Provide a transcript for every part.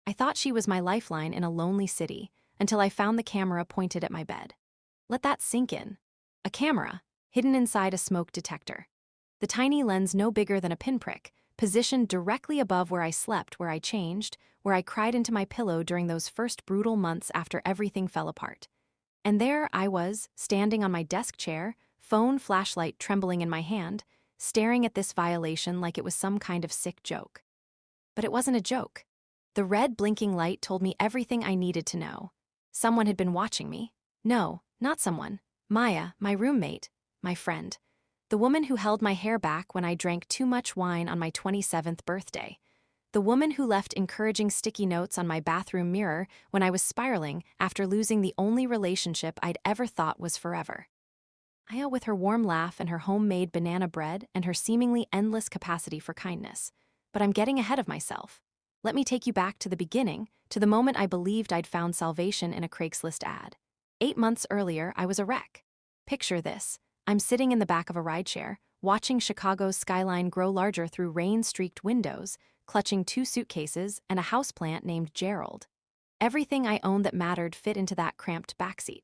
I thought she was my lifeline in a lonely city until I found the camera pointed at my bed. Let that sink in. A camera, hidden inside a smoke detector. The tiny lens no bigger than a pinprick, positioned directly above where I slept, where I changed, where I cried into my pillow during those first brutal months after everything fell apart. And there I was, standing on my desk chair, phone flashlight trembling in my hand, staring at this violation like it was some kind of sick joke. But it wasn't a joke. The red blinking light told me everything I needed to know. Someone had been watching me. No, not someone. Maya, my roommate, my friend. The woman who held my hair back when I drank too much wine on my 27th birthday. The woman who left encouraging sticky notes on my bathroom mirror when I was spiraling after losing the only relationship I'd ever thought was forever. Maya, with her warm laugh and her homemade banana bread and her seemingly endless capacity for kindness. But I'm getting ahead of myself. Let me take you back to the beginning, to the moment I believed I'd found salvation in a Craigslist ad. 8 months earlier, I was a wreck. Picture this. I'm sitting in the back of a rideshare, watching Chicago's skyline grow larger through rain-streaked windows, clutching 2 suitcases and a houseplant named Gerald. Everything I owned that mattered fit into that cramped backseat.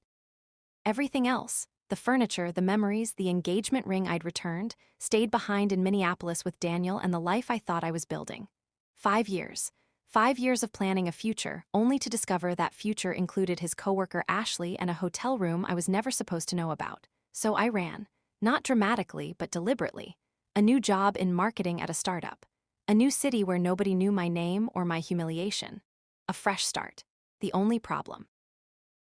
Everything else, the furniture, the memories, the engagement ring I'd returned, stayed behind in Minneapolis with Daniel and the life I thought I was building. 5 years. 5 years of planning a future, only to discover that future included his coworker Ashley and a hotel room I was never supposed to know about. So I ran. Not dramatically, but deliberately. A new job in marketing at a startup. A new city where nobody knew my name or my humiliation. A fresh start. The only problem.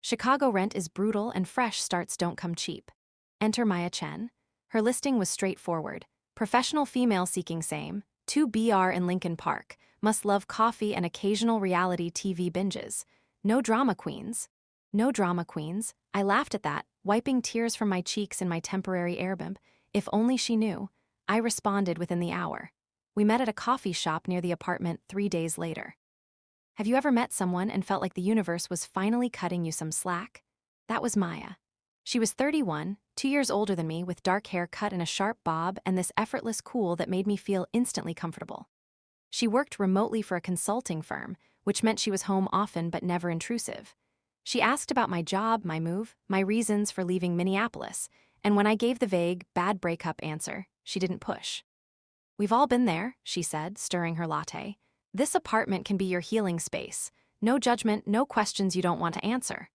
Chicago rent is brutal and fresh starts don't come cheap. Enter Maya Chen. Her listing was straightforward. Professional female seeking same, 2BR in Lincoln Park, must love coffee and occasional reality TV binges. No drama queens. No drama queens. I laughed at that, wiping tears from my cheeks in my temporary Airbnb. If only she knew. I responded within the hour. We met at a coffee shop near the apartment 3 days later. Have you ever met someone and felt like the universe was finally cutting you some slack? That was Maya. She was 31, 2 years older than me, with dark hair cut in a sharp bob and this effortless cool that made me feel instantly comfortable. She worked remotely for a consulting firm, which meant she was home often but never intrusive. She asked about my job, my move, my reasons for leaving Minneapolis, and when I gave the vague, bad breakup answer, she didn't push. We've all been there, she said, stirring her latte. This apartment can be your healing space. No judgment, no questions you don't want to answer.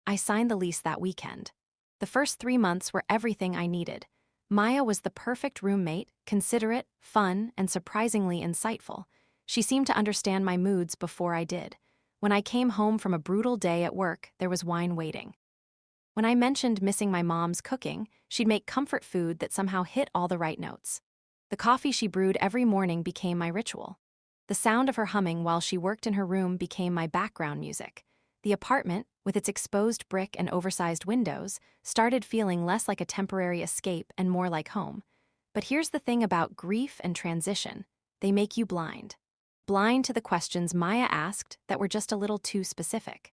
I signed the lease that weekend. The first 3 months were everything I needed. Maya was the perfect roommate, considerate, fun, and surprisingly insightful. She seemed to understand my moods before I did. When I came home from a brutal day at work, there was wine waiting. When I mentioned missing my mom's cooking, she'd make comfort food that somehow hit all the right notes. The coffee she brewed every morning became my ritual. The sound of her humming while she worked in her room became my background music. The apartment, with its exposed brick and oversized windows, started feeling less like a temporary escape and more like home. But here's the thing about grief and transition. They make you blind. Blind to the questions Maya asked that were just a little too specific.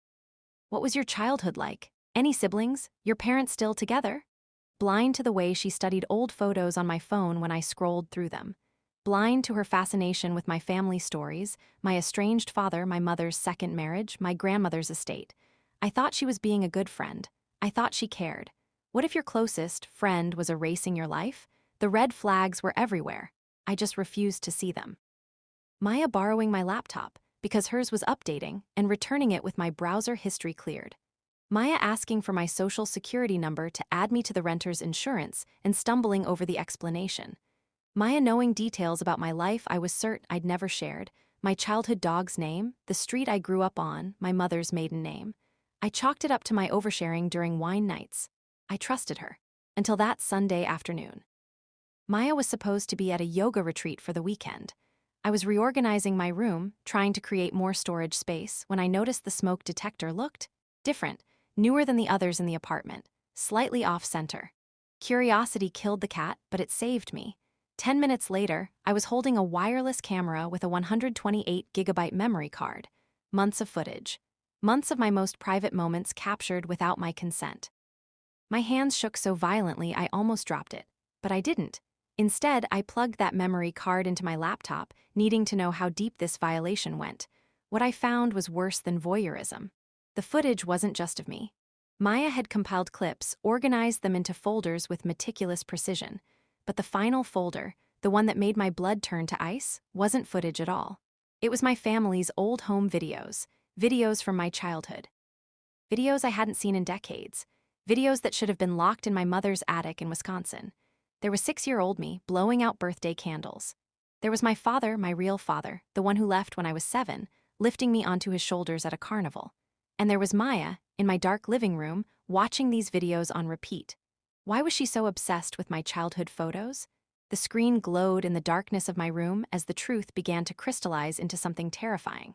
What was your childhood like? Any siblings? Your parents still together? Blind to the way she studied old photos on my phone when I scrolled through them. Blind to her fascination with my family stories, my estranged father, my mother's second marriage, my grandmother's estate. I thought she was being a good friend. I thought she cared. What if your closest friend was erasing your life? The red flags were everywhere. I just refused to see them. Maya borrowing my laptop because hers was updating and returning it with my browser history cleared. Maya asking for my social security number to add me to the renter's insurance and stumbling over the explanation. Maya knowing details about my life I was certain I'd never shared, my childhood dog's name, the street I grew up on, my mother's maiden name. I chalked it up to my oversharing during wine nights. I trusted her. Until that Sunday afternoon. Maya was supposed to be at a yoga retreat for the weekend. I was reorganizing my room, trying to create more storage space, when I noticed the smoke detector looked different, newer than the others in the apartment, slightly off-center. Curiosity killed the cat, but it saved me. 10 minutes later, I was holding a wireless camera with a 128-gigabyte memory card. Months of footage. Months of my most private moments captured without my consent. My hands shook so violently I almost dropped it, but I didn't. Instead, I plugged that memory card into my laptop, needing to know how deep this violation went. What I found was worse than voyeurism. The footage wasn't just of me. Maya had compiled clips, organized them into folders with meticulous precision. But the final folder, the one that made my blood turn to ice, wasn't footage at all. It was my family's old home videos, videos from my childhood. Videos I hadn't seen in decades, videos that should have been locked in my mother's attic in Wisconsin. There was 6-year-old me blowing out birthday candles. There was my father, my real father, the one who left when I was 7, lifting me onto his shoulders at a carnival. And there was Maya, in my dark living room, watching these videos on repeat. Why was she so obsessed with my childhood photos? The screen glowed in the darkness of my room as the truth began to crystallize into something terrifying.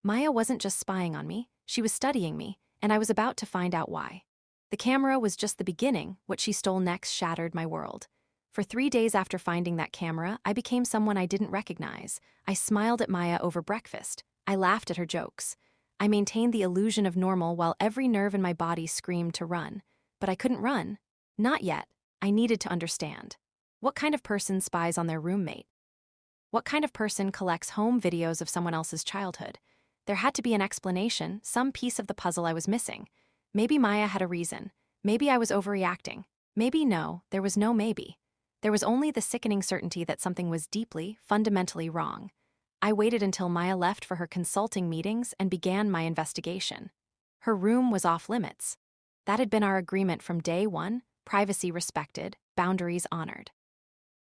Maya wasn't just spying on me, she was studying me, and I was about to find out why. The camera was just the beginning. What she stole next shattered my world. For 3 days after finding that camera, I became someone I didn't recognize. I smiled at Maya over breakfast. I laughed at her jokes. I maintained the illusion of normal while every nerve in my body screamed to run. But I couldn't run. Not yet. I needed to understand. What kind of person spies on their roommate? What kind of person collects home videos of someone else's childhood? There had to be an explanation, some piece of the puzzle I was missing. Maybe Maya had a reason. Maybe I was overreacting. Maybe no, there was no maybe. There was only the sickening certainty that something was deeply, fundamentally wrong. I waited until Maya left for her consulting meetings and began my investigation. Her room was off limits. That had been our agreement from day one, privacy respected, boundaries honored.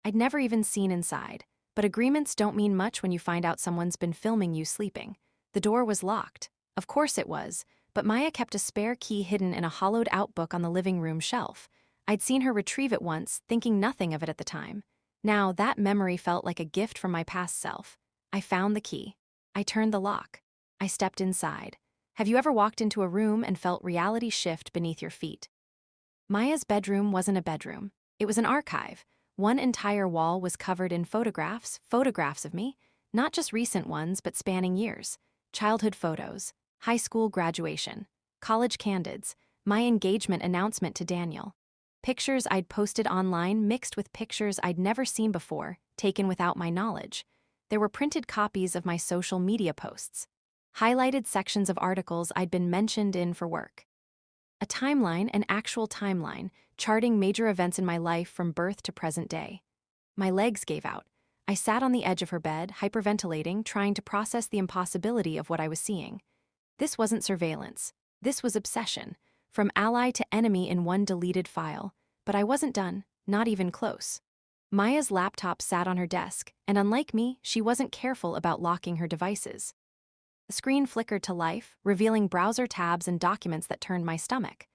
I'd never even seen inside, but agreements don't mean much when you find out someone's been filming you sleeping. The door was locked. Of course it was, but Maya kept a spare key hidden in a hollowed-out book on the living room shelf. I'd seen her retrieve it once, thinking nothing of it at the time. Now, that memory felt like a gift from my past self. I found the key. I turned the lock. I stepped inside. Have you ever walked into a room and felt reality shift beneath your feet? Maya's bedroom wasn't a bedroom. It was an archive. One entire wall was covered in photographs of me, not just recent ones, but spanning years. Childhood photos, high school graduation, college candids, my engagement announcement to Daniel. Pictures I'd posted online mixed with pictures I'd never seen before, taken without my knowledge. There were printed copies of my social media posts, highlighted sections of articles I'd been mentioned in for work. A timeline, an actual timeline, charting major events in my life from birth to present day. My legs gave out. I sat on the edge of her bed, hyperventilating, trying to process the impossibility of what I was seeing. This wasn't surveillance. This was obsession, from ally to enemy in one deleted file. But I wasn't done, not even close. Maya's laptop sat on her desk, and unlike me, she wasn't careful about locking her devices. The screen flickered to life, revealing browser tabs and documents that turned my stomach.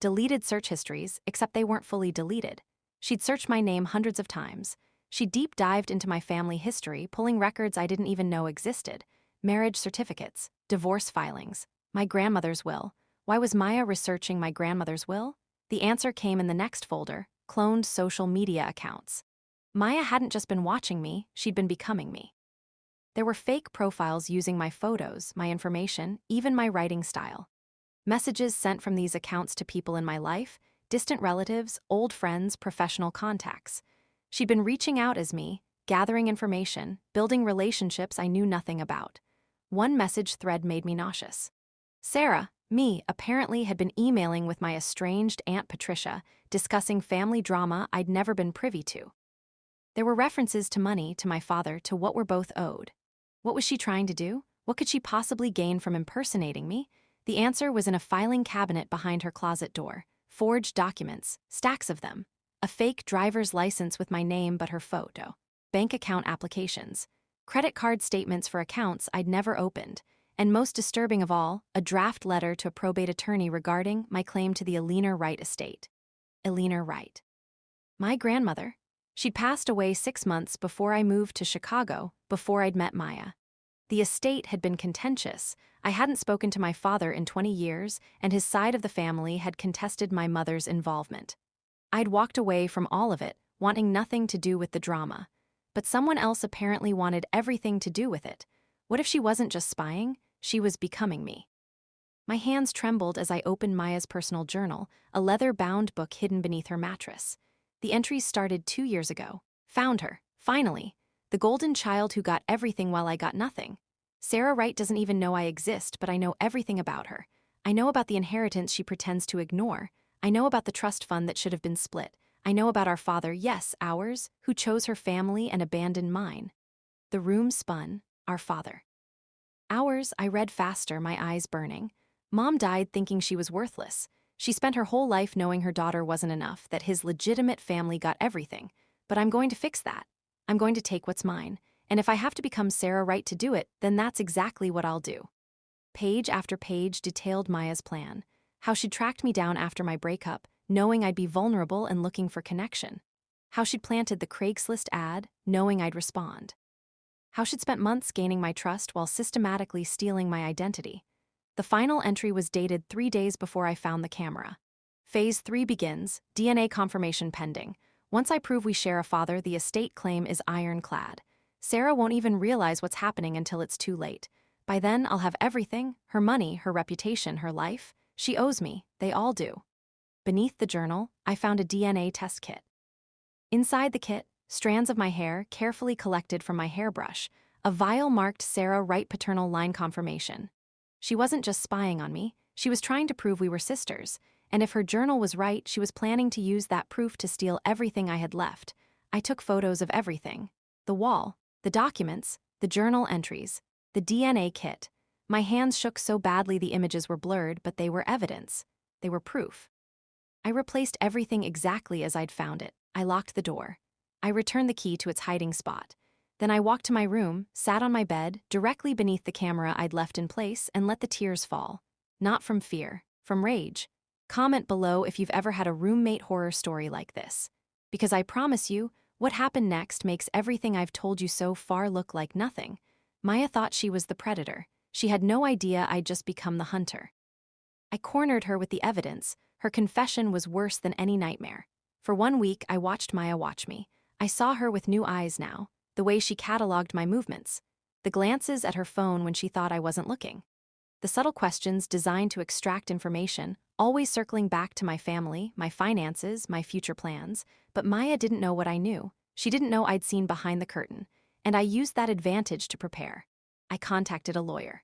Deleted search histories, except they weren't fully deleted. She'd searched my name hundreds of times. She deep dived into my family history, pulling records I didn't even know existed. Marriage certificates, divorce filings, my grandmother's will. Why was Maya researching my grandmother's will? The answer came in the next folder, cloned social media accounts. Maya hadn't just been watching me, she'd been becoming me. There were fake profiles using my photos, my information, even my writing style. Messages sent from these accounts to people in my life, distant relatives, old friends, professional contacts. She'd been reaching out as me, gathering information, building relationships I knew nothing about. One message thread made me nauseous. Sarah, me, apparently had been emailing with my estranged Aunt Patricia, discussing family drama I'd never been privy to. There were references to money, to my father, to what we're both owed. What was she trying to do? What could she possibly gain from impersonating me? The answer was in a filing cabinet behind her closet door. Forged documents, stacks of them. A fake driver's license with my name but her photo. Bank account applications. Credit card statements for accounts I'd never opened. And most disturbing of all, a draft letter to a probate attorney regarding my claim to the Eleanor Wright estate. Eleanor Wright. My grandmother. She'd passed away 6 months before I moved to Chicago, before I'd met Maya. The estate had been contentious. I hadn't spoken to my father in 20 years, and his side of the family had contested my mother's involvement. I'd walked away from all of it, wanting nothing to do with the drama. But someone else apparently wanted everything to do with it. What if she wasn't just spying? She was becoming me. My hands trembled as I opened Maya's personal journal, a leather-bound book hidden beneath her mattress. The entries started 2 years ago. Found her, finally. The golden child who got everything while I got nothing. Sarah Wright doesn't even know I exist, but I know everything about her. I know about the inheritance she pretends to ignore. I know about the trust fund that should have been split. I know about our father, yes, ours, who chose her family and abandoned mine. The room spun. Our father. Ours, I read faster, my eyes burning. Mom died thinking she was worthless. She spent her whole life knowing her daughter wasn't enough, that his legitimate family got everything. But I'm going to fix that. I'm going to take what's mine. And if I have to become Sarah Wright to do it, then that's exactly what I'll do. Page after page detailed Maya's plan. How she'd tracked me down after my breakup, knowing I'd be vulnerable and looking for connection. How she'd planted the Craigslist ad, knowing I'd respond. How she'd spent months gaining my trust while systematically stealing my identity. The final entry was dated 3 days before I found the camera. Phase 3 begins, DNA confirmation pending. Once I prove we share a father, the estate claim is ironclad. Sarah won't even realize what's happening until it's too late. By then, I'll have everything, her money, her reputation, her life. She owes me, they all do. Beneath the journal, I found a DNA test kit. Inside the kit, strands of my hair carefully collected from my hairbrush, a vial marked Sarah Wright paternal line confirmation. She wasn't just spying on me, she was trying to prove we were sisters, and if her journal was right, she was planning to use that proof to steal everything I had left. I took photos of everything. The wall, the documents, the journal entries, the DNA kit. My hands shook so badly the images were blurred, but they were evidence. They were proof. I replaced everything exactly as I'd found it. I locked the door. I returned the key to its hiding spot. Then I walked to my room, sat on my bed, directly beneath the camera I'd left in place, and let the tears fall. Not from fear, from rage. Comment below if you've ever had a roommate horror story like this. Because I promise you, what happened next makes everything I've told you so far look like nothing. Maya thought she was the predator. She had no idea I'd just become the hunter. I cornered her with the evidence. Her confession was worse than any nightmare. For 1 week, I watched Maya watch me. I saw her with new eyes now, the way she cataloged my movements, the glances at her phone when she thought I wasn't looking. The subtle questions designed to extract information, always circling back to my family, my finances, my future plans. But Maya didn't know what I knew. She didn't know I'd seen behind the curtain, and I used that advantage to prepare. I contacted a lawyer.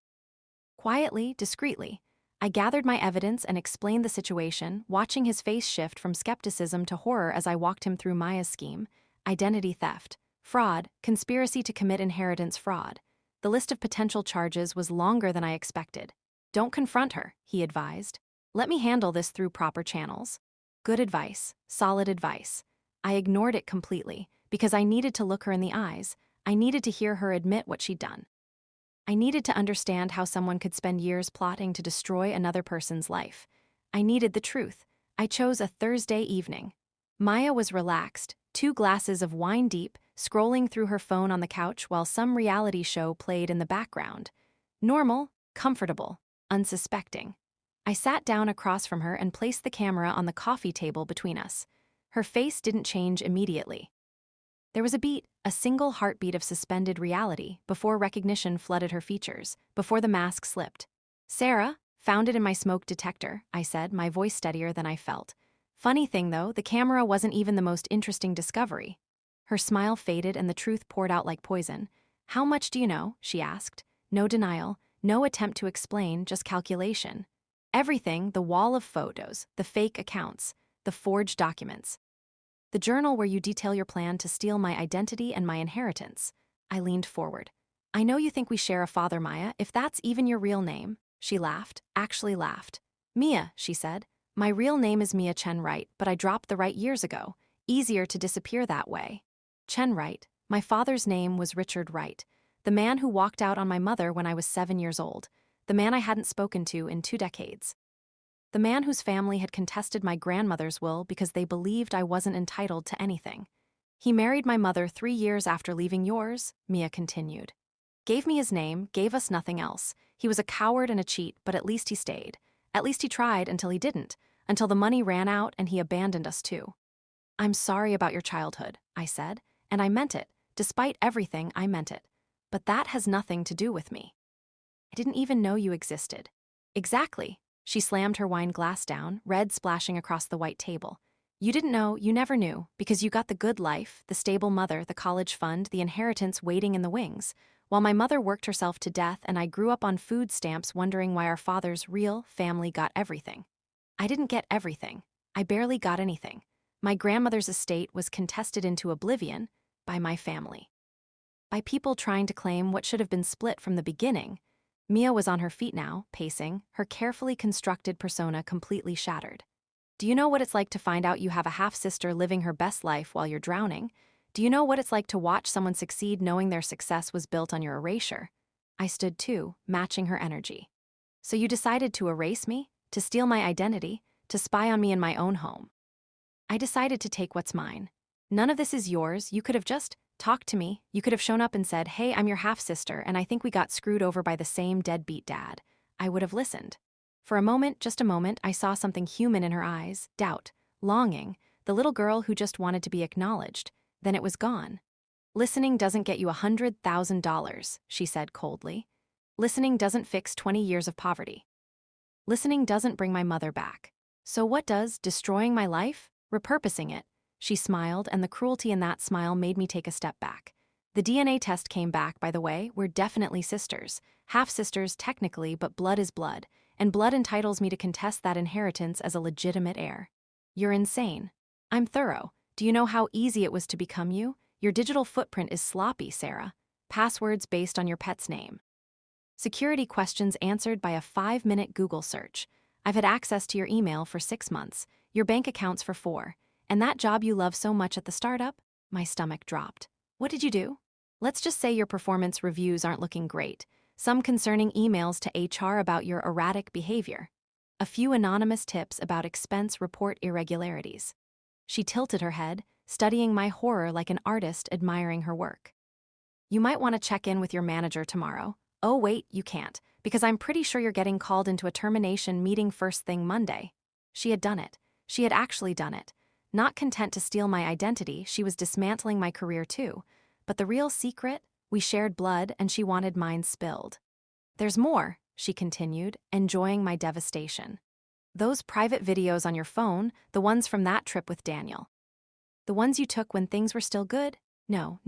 Quietly, discreetly, I gathered my evidence and explained the situation, watching his face shift from skepticism to horror as I walked him through Maya's scheme: identity theft, fraud, conspiracy to commit inheritance fraud. The list of potential charges was longer than I expected. Don't confront her, he advised. Let me handle this through proper channels. Good advice, solid advice. I ignored it completely, because I needed to look her in the eyes. I needed to hear her admit what she'd done. I needed to understand how someone could spend years plotting to destroy another person's life. I needed the truth. I chose a Thursday evening. Maya was relaxed, 2 glasses of wine deep, scrolling through her phone on the couch while some reality show played in the background. Normal, comfortable, unsuspecting. I sat down across from her and placed the camera on the coffee table between us. Her face didn't change immediately. There was a beat, a single heartbeat of suspended reality, before recognition flooded her features, before the mask slipped. Sarah, found it in my smoke detector, I said, my voice steadier than I felt. Funny thing though, the camera wasn't even the most interesting discovery. Her smile faded and the truth poured out like poison. How much do you know? She asked. No denial, no attempt to explain, just calculation. Everything, the wall of photos, the fake accounts, the forged documents. The journal where you detail your plan to steal my identity and my inheritance. I leaned forward. I know you think we share a father, Maya, if that's even your real name. She laughed, actually laughed. Mia, she said. My real name is Mia Chen Wright, but I dropped the Wright years ago. Easier to disappear that way. Chen Wright. My father's name was Richard Wright, the man who walked out on my mother when I was 7 years old, the man I hadn't spoken to in 2 decades. The man whose family had contested my grandmother's will because they believed I wasn't entitled to anything. He married my mother 3 years after leaving yours, Mia continued. Gave me his name, gave us nothing else. He was a coward and a cheat, but at least he stayed. At least he tried until he didn't, until the money ran out and he abandoned us too. I'm sorry about your childhood, I said, and I meant it. Despite everything, I meant it. But that has nothing to do with me. I didn't even know you existed. Exactly. She slammed her wine glass down, red splashing across the white table. You didn't know, you never knew, because you got the good life, the stable mother, the college fund, the inheritance waiting in the wings. while my mother worked herself to death and I grew up on food stamps wondering why our father's real family got everything. I didn't get everything. I barely got anything. My grandmother's estate was contested into oblivion by my family. By people trying to claim what should have been split from the beginning. Mia was on her feet now, pacing, her carefully constructed persona completely shattered. Do you know what it's like to find out you have a half-sister living her best life while you're drowning? Do you know what it's like to watch someone succeed knowing their success was built on your erasure? I stood too, matching her energy. So you decided to erase me? To steal my identity? To spy on me in my own home? I decided to take what's mine. None of this is yours. You could have just talked to me. You could have shown up and said, "Hey, I'm your half-sister, and I think we got screwed over by the same deadbeat dad." I would have listened. For a moment, just a moment, I saw something human in her eyes, doubt, longing, the little girl who just wanted to be acknowledged. Then it was gone. "Listening doesn't get you $100,000, she said coldly. "Listening doesn't fix 20 years of poverty. Listening doesn't bring my mother back. So what does? Destroying my life? Repurposing it?" She smiled, and the cruelty in that smile made me take a step back. The DNA test came back, by the way. We're definitely sisters. Half-sisters, technically, but blood is blood, and blood entitles me to contest that inheritance as a legitimate heir. You're insane. I'm thorough. Do you know how easy it was to become you? Your digital footprint is sloppy, Sarah. Passwords based on your pet's name. Security questions answered by a 5-minute Google search. I've had access to your email for 6 months, your bank accounts for 4, and that job you love so much at the startup? My stomach dropped. What did you do? Let's just say your performance reviews aren't looking great. Some concerning emails to HR about your erratic behavior. A few anonymous tips about expense report irregularities. She tilted her head, studying my horror like an artist admiring her work. You might want to check in with your manager tomorrow. Oh wait, you can't, because I'm pretty sure you're getting called into a termination meeting first thing Monday. She had done it. She had actually done it. Not content to steal my identity, she was dismantling my career too. But the real secret? We shared blood and she wanted mine spilled. There's more, she continued, enjoying my devastation. Those private videos on your phone, the ones from that trip with Daniel. The ones you took when things were still good? No.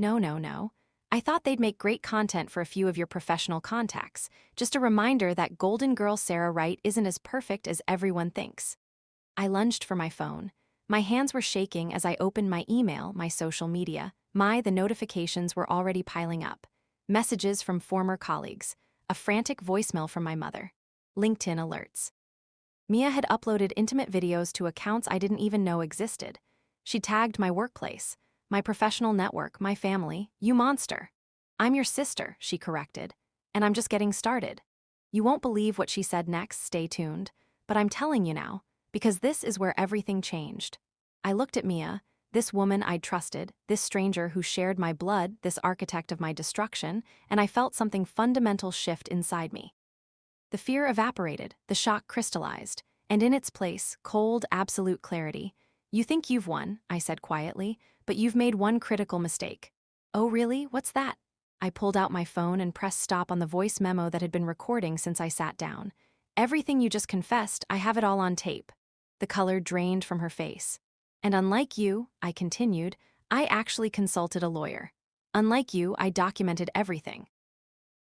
I thought they'd make great content for a few of your professional contacts. Just a reminder that Golden Girl Sarah Wright isn't as perfect as everyone thinks. I lunged for my phone. My hands were shaking as I opened my email, my social media. The notifications were already piling up. Messages from former colleagues. A frantic voicemail from my mother. LinkedIn alerts. Mia had uploaded intimate videos to accounts I didn't even know existed. She tagged my workplace, my professional network, my family. You monster. I'm your sister, she corrected. And I'm just getting started. You won't believe what she said next, stay tuned. But I'm telling you now, because this is where everything changed. I looked at Mia, this woman I'd trusted, this stranger who shared my blood, this architect of my destruction, and I felt something fundamental shift inside me. The fear evaporated, the shock crystallized, and in its place, cold, absolute clarity. You think you've won, I said quietly, but you've made one critical mistake. Oh really? What's that? I pulled out my phone and pressed stop on the voice memo that had been recording since I sat down. Everything you just confessed, I have it all on tape. The color drained from her face. And unlike you, I continued, I actually consulted a lawyer. Unlike you, I documented everything.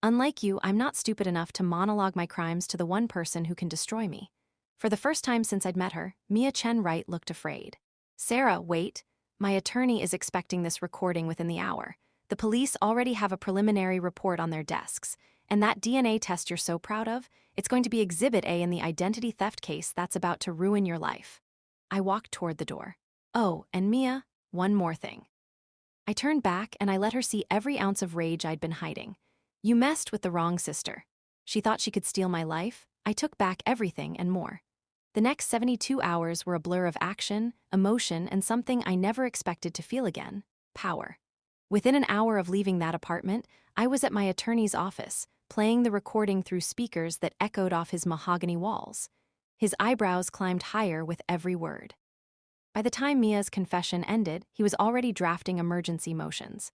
Unlike you, I'm not stupid enough to monologue my crimes to the one person who can destroy me. For the first time since I'd met her, Mia Chen Wright looked afraid. Sarah, wait. My attorney is expecting this recording within the hour. The police already have a preliminary report on their desks. And that DNA test you're so proud of, it's going to be Exhibit A in the identity theft case that's about to ruin your life. I walked toward the door. Oh, and Mia, one more thing. I turned back and I let her see every ounce of rage I'd been hiding. You messed with the wrong sister. She thought she could steal my life. I took back everything and more. The next 72 hours were a blur of action, emotion, and something I never expected to feel again: power. Within an hour of leaving that apartment, I was at my attorney's office, playing the recording through speakers that echoed off his mahogany walls. His eyebrows climbed higher with every word. By the time Mia's confession ended, he was already drafting emergency motions.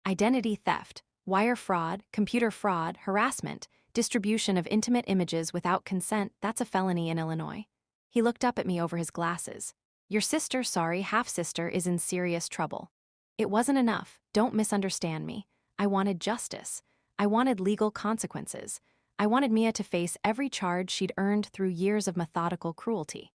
Identity theft, wire fraud, computer fraud, harassment, distribution of intimate images without consent, that's a felony in Illinois. He looked up at me over his glasses. Your sister, sorry, half-sister, is in serious trouble. It wasn't enough. Don't misunderstand me. I wanted justice. I wanted legal consequences. I wanted Mia to face every charge she'd earned through years of methodical cruelty.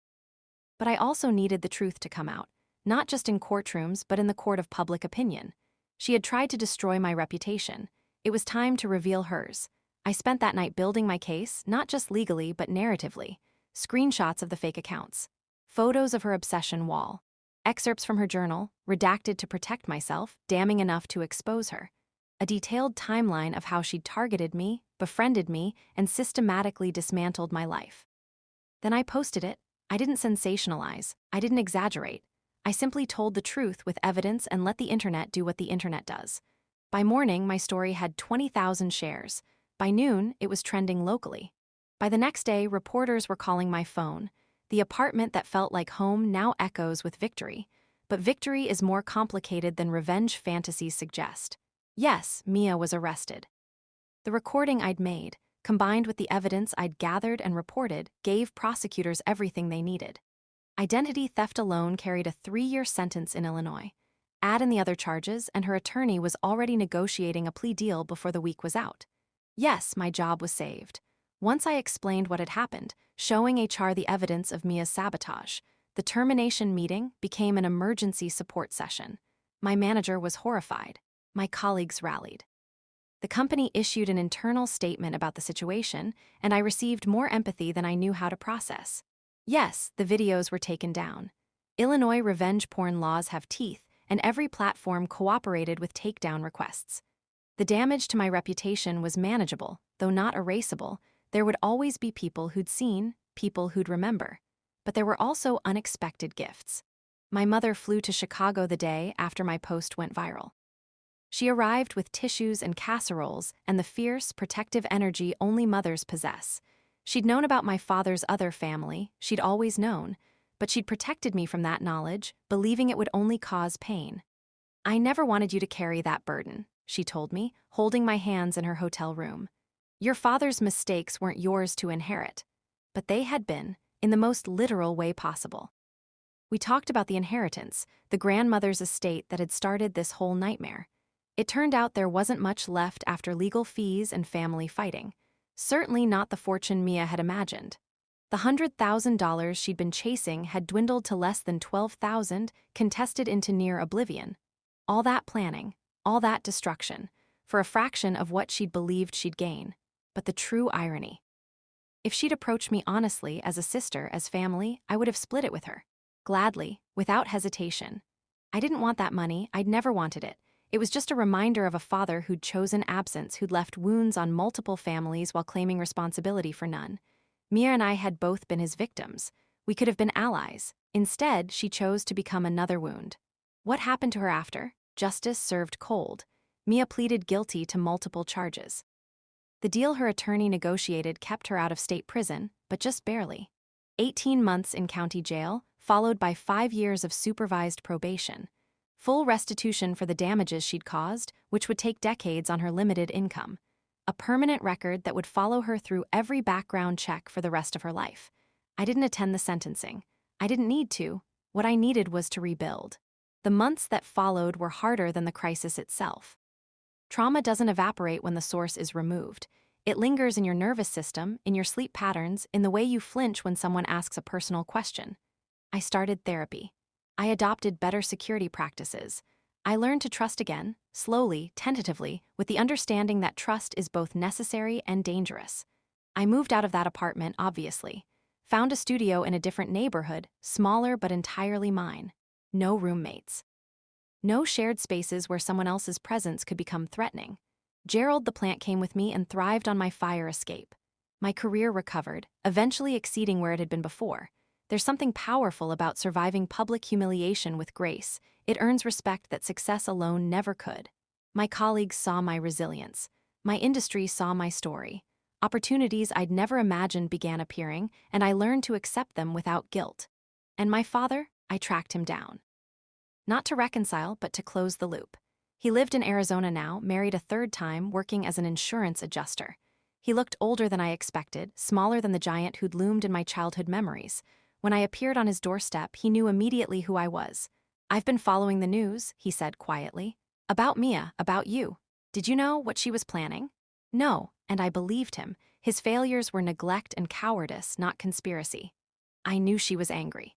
But I also needed the truth to come out, not just in courtrooms but in the court of public opinion. She had tried to destroy my reputation. It was time to reveal hers. I spent that night building my case, not just legally but narratively. Screenshots of the fake accounts, photos of her obsession wall, excerpts from her journal, redacted to protect myself, damning enough to expose her. A detailed timeline of how she'd targeted me, befriended me, and systematically dismantled my life. Then I posted it. I didn't sensationalize. I didn't exaggerate. I simply told the truth with evidence and let the internet do what the internet does. By morning, my story had 20,000 shares. By noon, it was trending locally. By the next day, reporters were calling my phone. The apartment that felt like home now echoes with victory. But victory is more complicated than revenge fantasies suggest. Yes, Mia was arrested. The recording I'd made, combined with the evidence I'd gathered and reported, gave prosecutors everything they needed. Identity theft alone carried a 3-year sentence in Illinois. Add in the other charges, and her attorney was already negotiating a plea deal before the week was out. Yes, my job was saved. Once I explained what had happened, showing HR the evidence of Mia's sabotage, the termination meeting became an emergency support session. My manager was horrified. My colleagues rallied. The company issued an internal statement about the situation, and I received more empathy than I knew how to process. Yes, the videos were taken down. Illinois revenge porn laws have teeth, and every platform cooperated with takedown requests. The damage to my reputation was manageable, though not erasable. There would always be people who'd seen, people who'd remember. But there were also unexpected gifts. My mother flew to Chicago the day after my post went viral. She arrived with tissues and casseroles and the fierce, protective energy only mothers possess. She'd known about my father's other family, she'd always known, but she'd protected me from that knowledge, believing it would only cause pain. "I never wanted you to carry that burden," she told me, holding my hands in her hotel room. "Your father's mistakes weren't yours to inherit." But they had been, in the most literal way possible. We talked about the inheritance, the grandmother's estate that had started this whole nightmare. It turned out there wasn't much left after legal fees and family fighting. Certainly not the fortune Mia had imagined. The $100,000 she'd been chasing had dwindled to less than $12,000, contested into near oblivion. All that planning, all that destruction, for a fraction of what she'd believed she'd gain. But the true irony. If she'd approached me honestly, as a sister, as family, I would have split it with her. Gladly, without hesitation. I didn't want that money, I'd never wanted it. It was just a reminder of a father who'd chosen absence, who'd left wounds on multiple families while claiming responsibility for none. Mia and I had both been his victims. We could have been allies. Instead, she chose to become another wound. What happened to her after? Justice served cold. Mia pleaded guilty to multiple charges. The deal her attorney negotiated kept her out of state prison, but just barely. 18 months in county jail, followed by 5 years of supervised probation. Full restitution for the damages she'd caused, which would take decades on her limited income. A permanent record that would follow her through every background check for the rest of her life. I didn't attend the sentencing. I didn't need to. What I needed was to rebuild. The months that followed were harder than the crisis itself. Trauma doesn't evaporate when the source is removed. It lingers in your nervous system, in your sleep patterns, in the way you flinch when someone asks a personal question. I started therapy. I adopted better security practices. I learned to trust again, slowly, tentatively, with the understanding that trust is both necessary and dangerous. I moved out of that apartment, obviously. Found a studio in a different neighborhood, smaller but entirely mine. No roommates. No shared spaces where someone else's presence could become threatening. Gerald the plant came with me and thrived on my fire escape. My career recovered, eventually exceeding where it had been before. There's something powerful about surviving public humiliation with grace. It earns respect that success alone never could. My colleagues saw my resilience. My industry saw my story. Opportunities I'd never imagined began appearing, and I learned to accept them without guilt. And my father, I tracked him down. Not to reconcile, but to close the loop. He lived in Arizona now, married a third time, working as an insurance adjuster. He looked older than I expected, smaller than the giant who'd loomed in my childhood memories. When I appeared on his doorstep, he knew immediately who I was. "I've been following the news," he said quietly. "About Mia, about you. Did you know what she was planning?" No, and I believed him. His failures were neglect and cowardice, not conspiracy. I knew she was angry.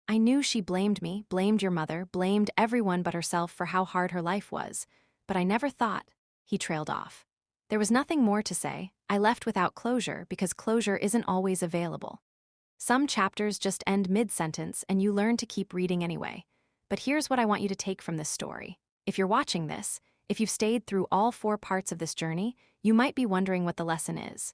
I knew she blamed me, blamed your mother, blamed everyone but herself for how hard her life was. But I never thought. He trailed off. There was nothing more to say. I left without closure because closure isn't always available. Some chapters just end mid-sentence and you learn to keep reading anyway. But here's what I want you to take from this story. If you're watching this, if you've stayed through all 4 parts of this journey, you might be wondering what the lesson is.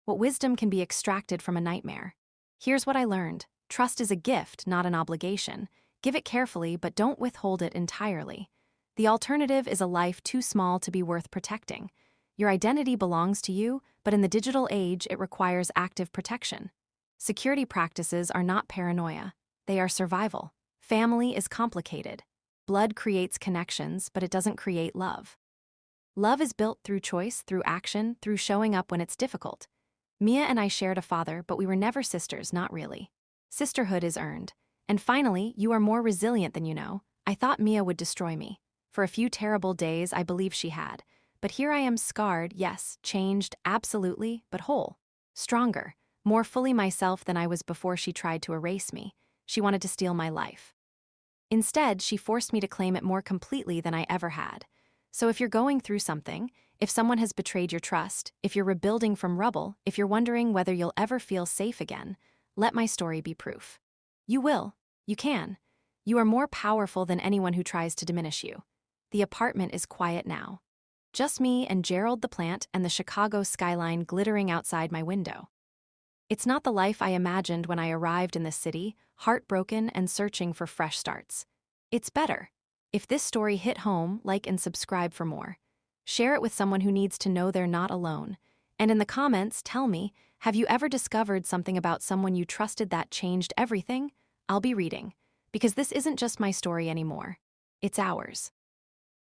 What wisdom can be extracted from a nightmare? Here's what I learned. Trust is a gift, not an obligation. Give it carefully, but don't withhold it entirely. The alternative is a life too small to be worth protecting. Your identity belongs to you, but in the digital age, it requires active protection. Security practices are not paranoia. They are survival. Family is complicated. Blood creates connections, but it doesn't create love. Love is built through choice, through action, through showing up when it's difficult. Mia and I shared a father, but we were never sisters, not really. Sisterhood is earned. And finally, you are more resilient than you know. I thought Mia would destroy me. For a few terrible days, I believe she had. But here I am scarred, yes, changed, absolutely, but whole. Stronger, more fully myself than I was before she tried to erase me. She wanted to steal my life. Instead, she forced me to claim it more completely than I ever had. So if you're going through something, if someone has betrayed your trust, if you're rebuilding from rubble, if you're wondering whether you'll ever feel safe again, let my story be proof. You will. You can. You are more powerful than anyone who tries to diminish you. The apartment is quiet now. Just me and Gerald the plant and the Chicago skyline glittering outside my window. It's not the life I imagined when I arrived in this city, heartbroken and searching for fresh starts. It's better. If this story hit home, like and subscribe for more. Share it with someone who needs to know they're not alone. And in the comments, tell me, have you ever discovered something about someone you trusted that changed everything? I'll be reading. Because this isn't just my story anymore. It's ours.